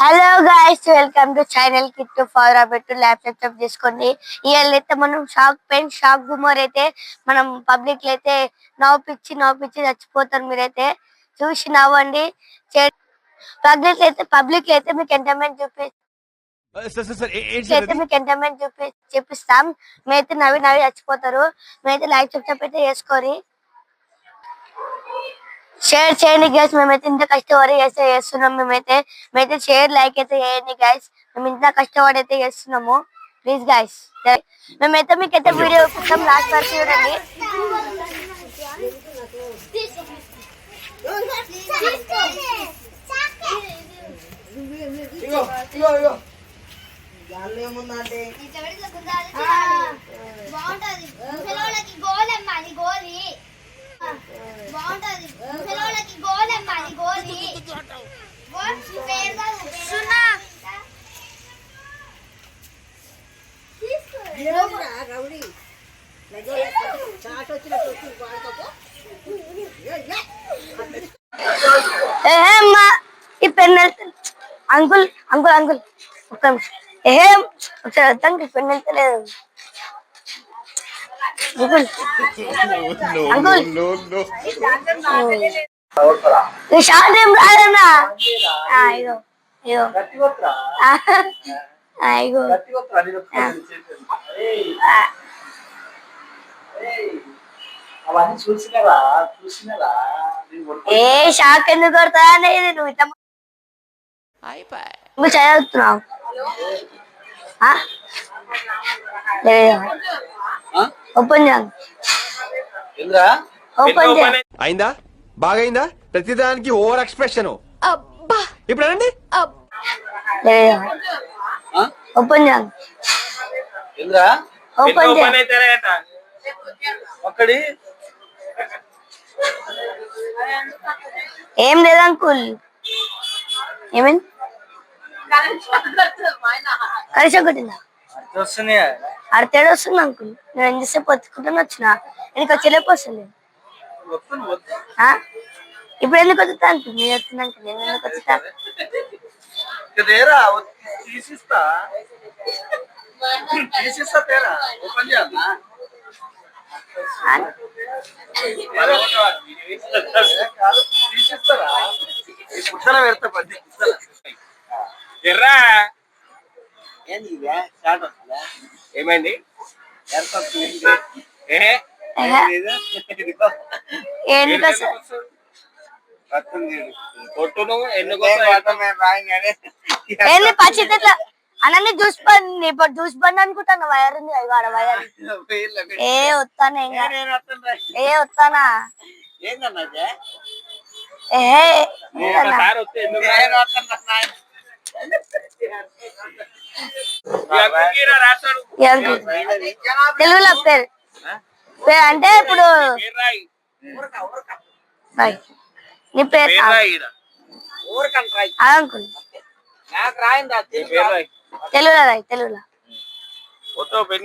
Hello guys, welcome to channel Kittu for అబెట్ laptop చేసుకోండి. ఇవాళైతే మనం షాక్ పెయిన్ షాక్ గుమర్ అయితే మనం పబ్లిక్ లో అయితే నవ్వు పిచ్చి చచ్చిపోతారు. మీరైతే చూసి నవ్వండి. పబ్లిక్ అయితే మీకు ఎంటర్టైన్మెంట్ చూపిస్తాం. మీరైతే నవ్వి చచ్చిపోతారు. మీరైతే లైక్ సబ్స్క్రైబ్ అయితే చేసుకొని షేర్ చేయండి గైస్. మేమైతే ఇంత కష్టపడి చేస్తున్నాం. మేమైతే షేర్ లైక్ అయితే చేయండి గైస్. మేము ఇంత కష్టపడి అయితే చేస్తున్నాము. ప్లీజ్ గైస్, మేమైతే మీకైతే వీడియో చూపిస్తాం. లాస్ట్ వరకు చూడండి. ఈ పెన్ అంకుల్ అంకుల్ అంకుల్ ఒక్క నిమిషం. ఒకసారి పెన్ వెళ్తలేదు షార్ట్ ఏం రాదన్నా. ఇగో ఇగో ఇగో ఏ షాక్ ఎందుకు కొడతా అనేది నువ్వు నువ్వు చదువుతున్నావు. ఓపెన్ అయిందా? బాగైందా? ప్రతిదానికి ఓవర్ ఎక్స్ప్రెషన్. ఇప్పుడు అనండి. ఓపెన్ ఏం లేదు అంకుల్. ఏమైంది? కలిసి కొట్టిందా? అరతేడు వస్తుంది అంకుల్. నేను ఎంతసేపు వచ్చుకుంటాను వచ్చిన ఎందుకు వచ్చేలేపు వస్తుంది. ఇప్పుడు ఎందుకు వచ్చుతా అంకుల్? మీరు వచ్చినాక నేను ఎందుకు వచ్చుతా? ఏమైంది? పచ్చిట్లా అన్నీ జ్యూస్ బండి. ఇప్పుడు జ్యూస్ బండి అనుకుంటాను. వైర్ ఉంది వాడ వైర్. ఏ వస్తానా ఏ వస్తానా తెలుగులో పేరు అంటే ఇప్పుడు నీ పేరు అంకుల్ తెలుగులో రాయి. తెలుగులో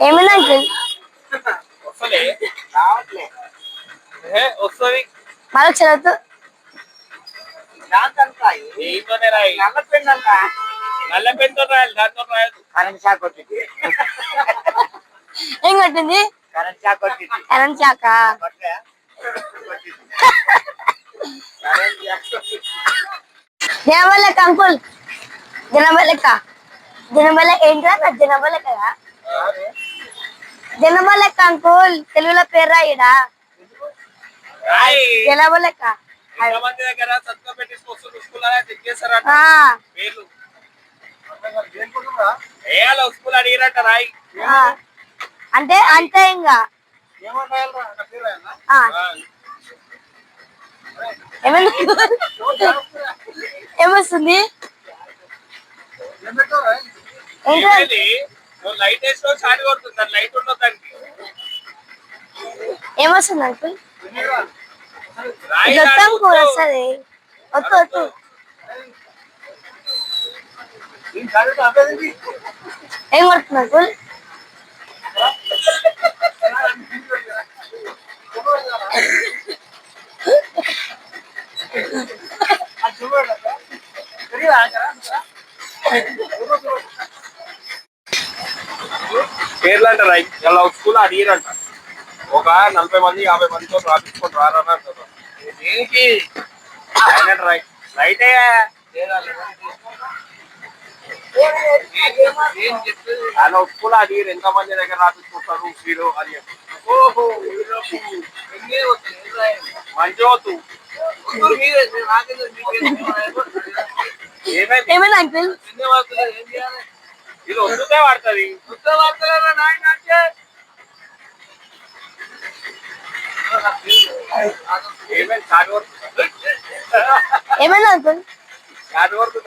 ఏమైంది అంకుల్? మళ్ళీ చదువుతూ ఏం కొట్టింది? Current shock. జనబల్ లెక్క అంకుల్. జనబల్ లెక్క ఏంట్రా? జనబల్ లెక్క జనబల్ లెక్క అంకుల్. తెలుగులో పేరు రాయిడా జనబల్ లెక్క. అంటే అంతే ఇంకా ఏమొస్తుంది? ఏమొస్తుంది అంకుల్? కూర వస్తుంది. వద్దు వద్దు. ఏం కొడుతుంది అంకుల్? పేర్లు అంటారా ఇలా స్కూల్ అడిగిరంట ఒక 40 మంది 50 మందితో రాపించుకొని రారని అంటారు దేనికి రైట్ రైటే అలా స్కూల్ అడిగిరు ఎంత మంది దగ్గర రాపించుకుంటారు వీరు అని చెప్పి ఓహో మంచి వద్దు ఏమైనా అంకుల్ ఇది వద్దుతే పడుతుంది ఏమైంది షార్ట్ వర్క్ ఏమైనా అంకుల్ షార్ట్ వర్క్